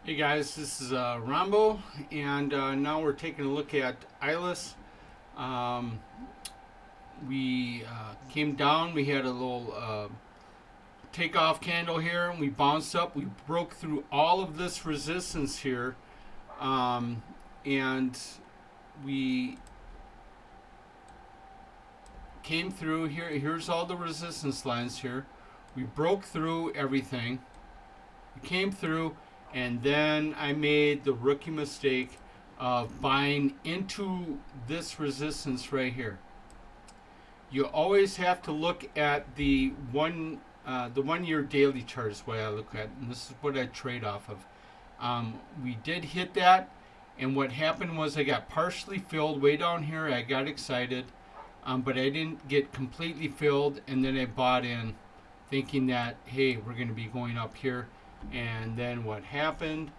Hey guys, this is Rambo, and now we're taking a look at ILUS. Um, we came down, we had a little takeoff candle here, and we bounced up. We broke through all of this resistance here, um, and we came through here. Here's all the resistance lines here. We broke through everything. We came through, and then I made the rookie mistake of buying into this resistance right here. You always have to look at the 1 year daily chart is what I look at, and this is what I trade off of. We did hit that, and what happened was I got partially filled way down here. I got excited, but I didn't get completely filled, and then I bought in thinking that, hey, we're going to be going up here. And then what happened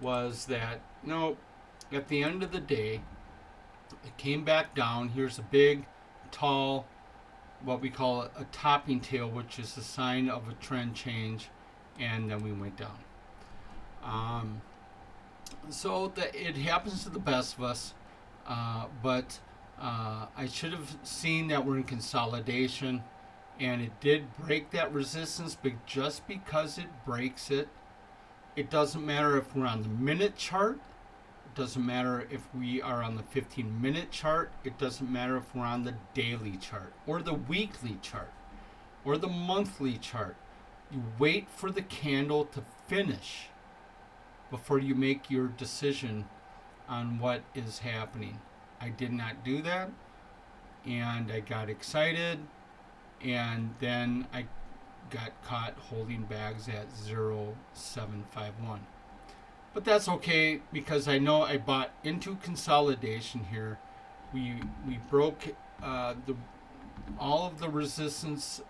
was that, no, at the end of the day, it came back down. Here's a big, tall, what we call a topping tail, which is a sign of a trend change, and then we went down. So that it happens to the best of us, but I should have seen that we're in consolidation, and it did break that resistance, but just because it breaks it, it doesn't matter if we're on the minute chart, it doesn't matter if we are on the 15-minute chart, it doesn't matter if we're on the daily chart or the weekly chart or the monthly chart. You wait for the candle to finish before you make your decision on what is happening. I did not do that, and I got excited, and then I got caught holding bags at 0.751. But that's okay, because I know I bought into consolidation here. We broke all of the resistance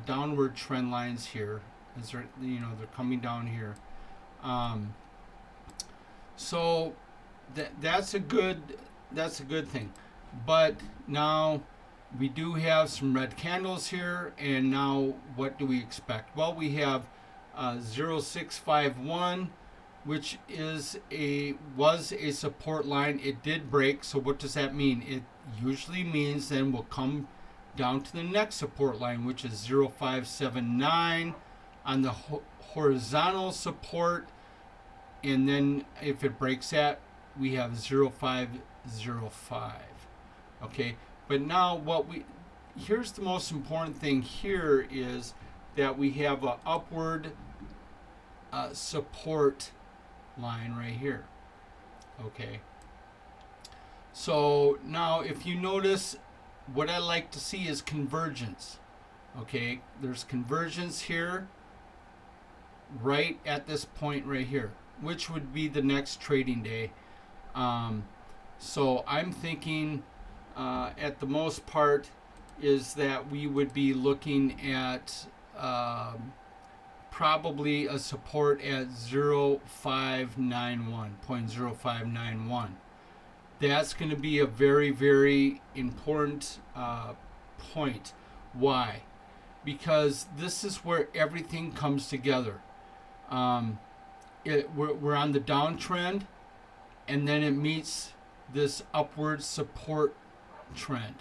downward trend lines here, as they're coming down here. So that's a good thing. But now we do have some red candles here, and now what do we expect? Well, we have 0.651, which was a support line. It did break. So what does that mean? It usually means then we'll come down to the next support line, which is 0.579 on the horizontal support, and then if it breaks that, we have 0.505. Okay. But now here's the most important thing here is that we have an upward support line right here. Okay. So now if you notice, what I like to see is convergence. Okay. There's convergence here right at this point right here, which would be the next trading day. So I'm thinking at the most part is that we would be looking at probably a support at 0.0591. That's going to be a very, very important point. Why? Because this is where everything comes together. We're on the downtrend, and then it meets this upward support trend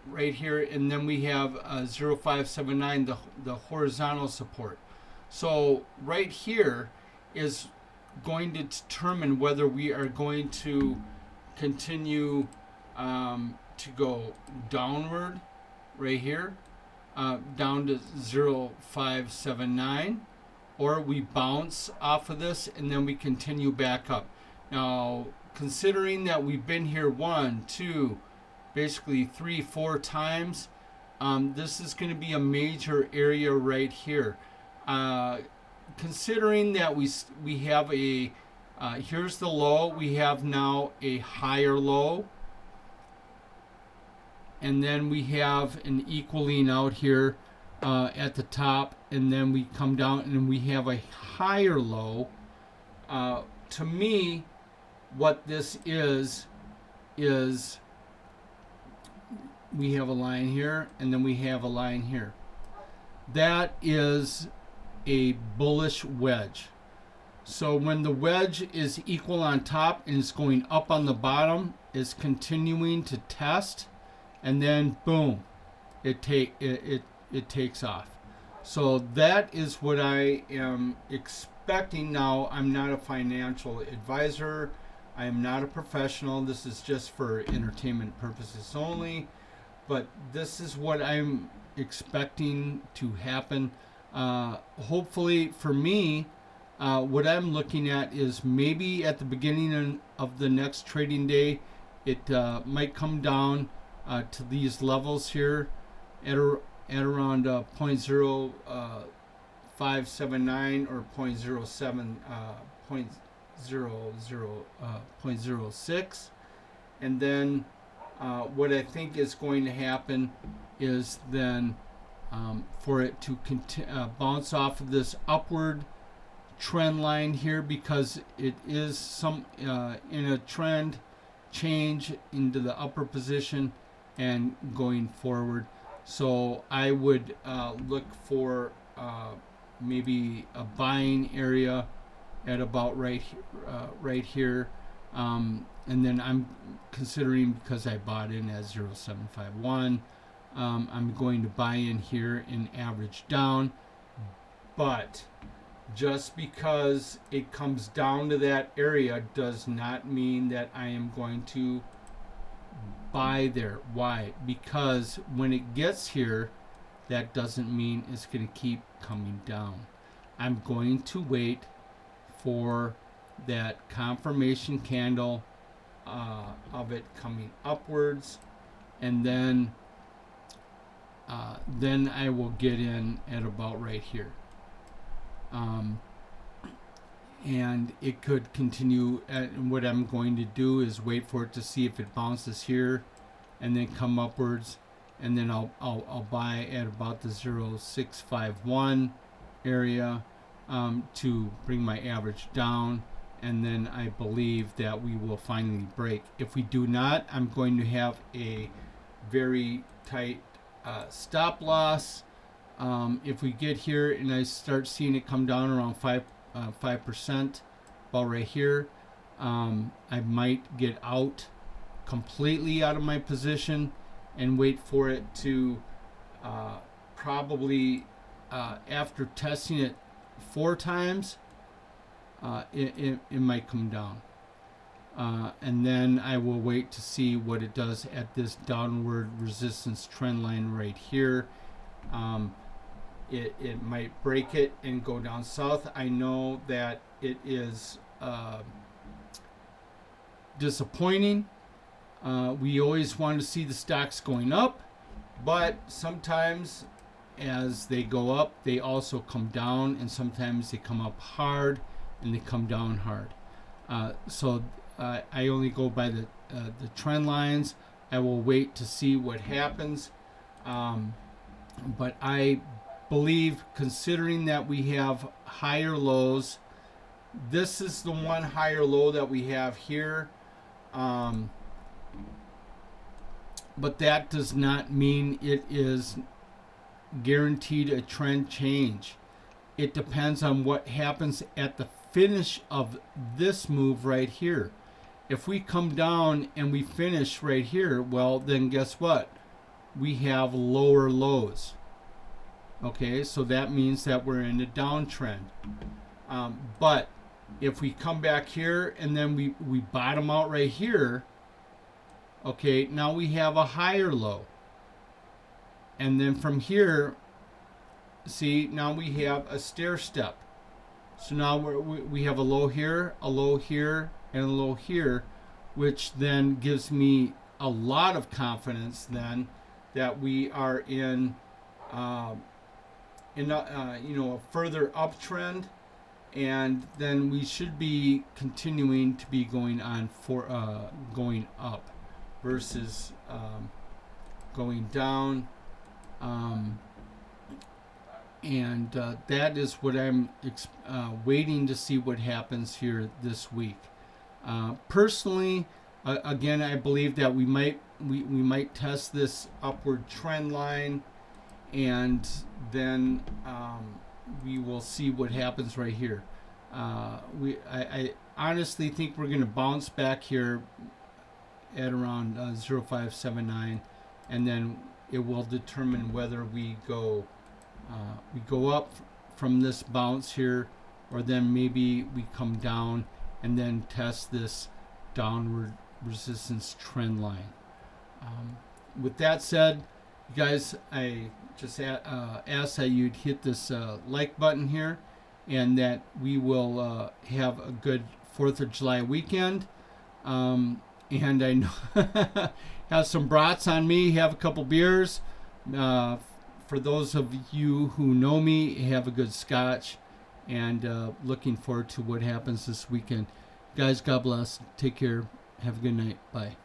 right here, and then we have 0.579, the horizontal support. So right here is going to determine whether we are going to continue to go downward right here, down to 0.579, or we bounce off of this and then we continue back up. Now, considering that we've been here 1, 2, basically 3, 4 times, this is going to be a major area right here. Considering that we have a here's the low, we have now a higher low, and then we have an equaling out here at the top, and then we come down and we have a higher low. To me, what this is we have a line here, and then we have a line here. That is a bullish wedge. So when the wedge is equal on top and it's going up on the bottom, it's continuing to test, and then boom, it takes off. So that is what I am expecting. Now, I'm not a financial advisor. I am not a professional. This is just for entertainment purposes only. But this is what I'm expecting to happen. Hopefully, for me, what I'm looking at is maybe at the beginning of the next trading day, it might come down to these levels here at around 0.0579 or 0.06, and then what I think is going to happen is then for it to bounce off of this upward trend line here, because it is some in a trend change into the upper position and going forward. So I would look for maybe a buying area at about right here, and then I'm considering, because I bought in at 0.751, I'm going to buy in here and average down. But just because it comes down to that area does not mean that I am going to buy there. Why? Because when it gets here, that doesn't mean it's going to keep coming down. I'm going to wait for that confirmation candle of it coming upwards, and then I will get in at about right here. And it could continue and what I'm going to do is wait for it to see if it bounces here and then come upwards, and then I'll buy at about the 0.651 area to bring my average down, and then I believe that we will finally break. If we do not, I'm going to have a very tight stop loss. If we get here and I start seeing it come down around 5%, about right here, I might get out completely out of my position and wait for it to probably after testing it 4 times, it might come down. And then I will wait to see what it does at this downward resistance trend line right here. It might break it and go down south. I know that it is disappointing. We always want to see the stocks going up, but sometimes as they go up, they also come down, and sometimes they come up hard and they come down hard. So I only go by the trend lines. I will wait to see what happens. But I believe, considering that we have higher lows, this is the one higher low that we have here. But that does not mean it is guaranteed a trend change. It depends on what happens at the finish of this move right here. If we come down and we finish right here, well, then guess what? We have lower lows. Okay, so that means that we're in a downtrend. But if we come back here and then we bottom out right here, okay, now we have a higher low. And then from here, see, now we have a stair step. So now we have a low here, and a low here, which then gives me a lot of confidence then that we are in a further uptrend, and then we should be continuing to be going on for going up versus going down. That is what I'm waiting to see what happens here this week. Personally, again, I believe that we might test this upward trend line, and then we will see what happens right here. I honestly think we're going to bounce back here at around 0.579, and then it will determine whether we go up from this bounce here, or then maybe we come down and then test this downward resistance trend line. With that said, you guys, I just ask that you'd hit this like button here, and that we will have a good 4th of July weekend. And I know have some brats on me, have a couple beers. For those of you who know me, have a good scotch, and looking forward to what happens this weekend. Guys, God bless. Take care. Have a good night. Bye.